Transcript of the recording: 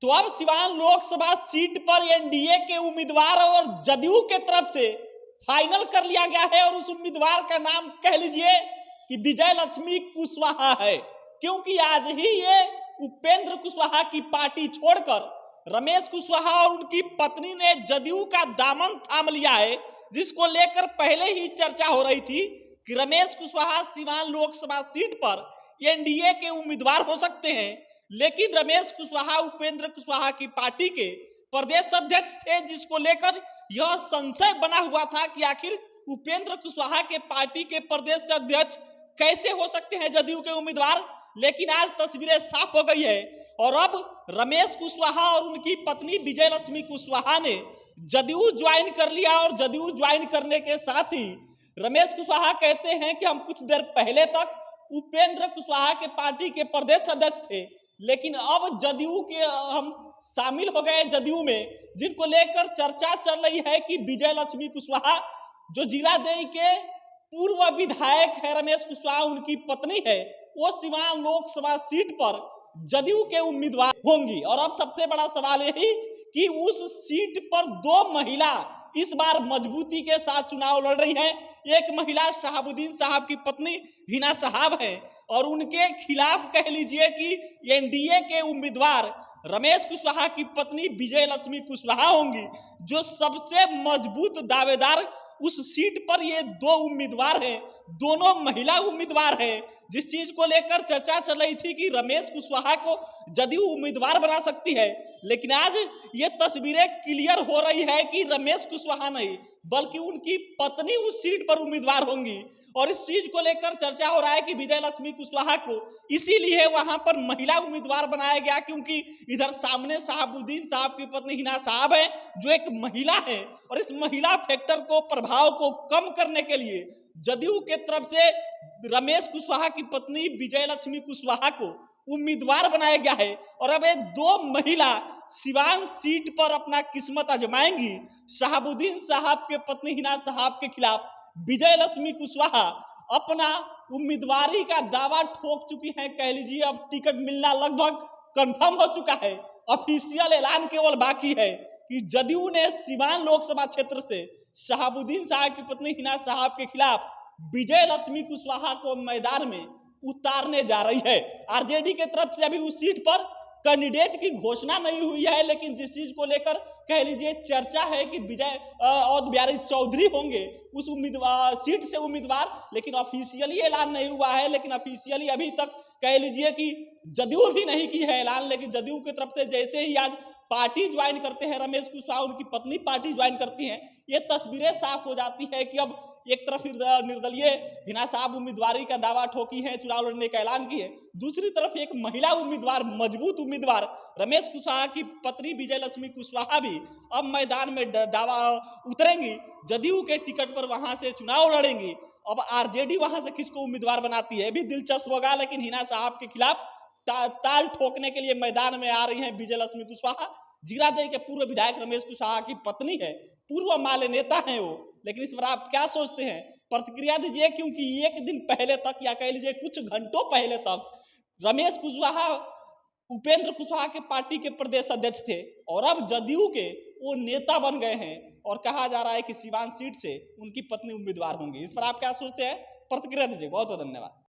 तो अब सिवान लोकसभा सीट पर एनडीए के उम्मीदवार और जदयू के तरफ से फाइनल कर लिया गया है और उस उम्मीदवार का नाम कह लीजिए कि विजय लक्ष्मी कुशवाहा है, क्योंकि आज ही ये उपेंद्र कुशवाहा की पार्टी छोड़कर रमेश कुशवाहा और उनकी पत्नी ने जदयू का दामन थाम लिया है, जिसको लेकर पहले ही चर्चा हो रही थी कि रमेश कुशवाहा सिवान लोकसभा सीट पर एनडीए के उम्मीदवार हो सकते हैं। लेकिन रमेश कुशवाहा उपेंद्र कुशवाहा की पार्टी के प्रदेश अध्यक्ष थे, जिसको लेकर यह संशय बना हुआ था कि आखिर उपेंद्र कुशवाहा के पार्टी के प्रदेश अध्यक्ष कैसे हो सकते हैं जदयू के उम्मीदवार। लेकिन आज तस्वीरें साफ हो गई है और अब रमेश कुशवाहा और उनकी पत्नी विजय लक्ष्मी कुशवाहा ने जदयू ज्वाइन कर लिया और जदयू ज्वाइन करने के साथ ही रमेश कुशवाहा कहते हैं कि हम कुछ देर पहले तक उपेंद्र कुशवाहा के पार्टी के प्रदेश अध्यक्ष थे, लेकिन अब जदयू के हम शामिल हो गए जदयू में, जिनको लेकर चर्चा चल रही है कि विजय लक्ष्मी कुशवाहा जो जिलादेई के पूर्व विधायक है रमेश कुशवाहा उनकी पत्नी है, वो सिवान लोकसभा सीट पर जदयू के उम्मीदवार होंगी। और अब सबसे बड़ा सवाल यही कि उस सीट पर दो महिला इस बार मजबूती के साथ चुनाव लड़ रही हैं। एक महिला शहाबुद्दीन साहब की पत्नी हिना साहब हैं और उनके खिलाफ कह लीजिए कि एनडीए के उम्मीदवार रमेश कुशवाहा की पत्नी विजय लक्ष्मी कुशवाहा होंगी, जो सबसे मजबूत दावेदार उस सीट पर ये दो उम्मीदवार हैं, दोनों महिला उम्मीदवार हैं। जिस चीज को लेकर चर्चा चल रही थी कि रमेश कुशवाहा को जदयू उम्मीदवार बना सकती है, लेकिन आज ये तस्वीरें क्लियर हो रही है कि रमेश कुशवाहा नहीं बल्कि उनकी पत्नी उस सीट पर उम्मीदवार होंगी। और इस चीज को लेकर चर्चा हो रहा है कि विजय लक्ष्मी कुशवाहा को इसीलिए वहां पर महिला उम्मीदवार बनाया गया, क्योंकि इधर सामने शहाबुद्दीन साहब की पत्नी हिना साहब है जो एक महिला है, और इस महिला फैक्टर को प्रभाव को कम करने के लिए जदयू के तरफ से रमेश कुशवाहा की पत्नी विजय लक्ष्मी कुशवाहा को उम्मीदवार बनाया गया है। और अब ये दो महिला सिवान सीट पर अपना किस्मत आजमाएंगी। शहाबुद्दीन साहब के पत्नी हिना साहब के खिलाफ विजय लक्ष्मी कुशवाहा अपना उम्मीदवारी का दावा ठोक चुकी हैं, कह लीजिए अब टिकट मिलना लगभग कंफर्म हो चुका है। ऑफिशियल ऐलान केवल बाकी है कि जदयू ने सिवान लोकसभा क्षेत्र से शहाबुद्दीन साहब की पत्नी हिना साहब के खिलाफ विजय लक्ष्मी कुशवाहा को मैदान में उतारने जा रही है। आरजेडी के तरफ से अभी उस सीट पर कैंडिडेट की घोषणा नहीं हुई है, लेकिन जिस चीज को लेकर कह लीजिए चर्चा है कि विजय और बिहारी चौधरी होंगे उस उम्मीदवार सीट से उम्मीदवार, लेकिन ऑफिशियली ऐलान नहीं हुआ है। लेकिन ऑफिशियली अभी तक कह लीजिए कि जदयू भी नहीं की है ऐलान, लेकिन जदयू की तरफ से जैसे ही आज पार्टी ज्वाइन करते हैं रमेश कुशवाहा, उनकी पत्नी पार्टी ज्वाइन करती हैं, ये तस्वीरें साफ हो जाती है कि अब एक तरफ निर्दलीय हिना साहब उम्मीदवारी का दावा ठोकी है, चुनाव लड़ने का ऐलान की है, दूसरी तरफ एक महिला उम्मीदवार मजबूत उम्मीदवार रमेश कुशवाहा की पत्नी विजय लक्ष्मी कुशवाहा भी अब मैदान में दावा उतरेंगी, जदयू के टिकट पर वहां से चुनाव लड़ेंगी। अब आरजेडी वहां से किसको उम्मीदवार बनाती है भी दिलचस्प होगा, लेकिन हिना साहब के खिलाफ ताल ठोकने के लिए मैदान में आ रही हैं विजय लक्ष्मी कुशवाहा। जिलादेई के पूर्व विधायक रमेश कुशवाहा की पत्नी है, पूर्व माले नेता हैं वो। लेकिन इस पर आप क्या सोचते हैं, प्रतिक्रिया दीजिए, क्योंकि एक दिन पहले तक या कह लीजिए कुछ घंटों पहले तक रमेश कुशवाहा उपेंद्र कुशवाहा के पार्टी के प्रदेश अध्यक्ष थे और अब जदयू के वो नेता बन गए हैं और कहा जा रहा है कि सिवान सीट से उनकी पत्नी उम्मीदवार होंगी। इस पर आप क्या सोचते हैं, प्रतिक्रिया दीजिए। बहुत बहुत धन्यवाद।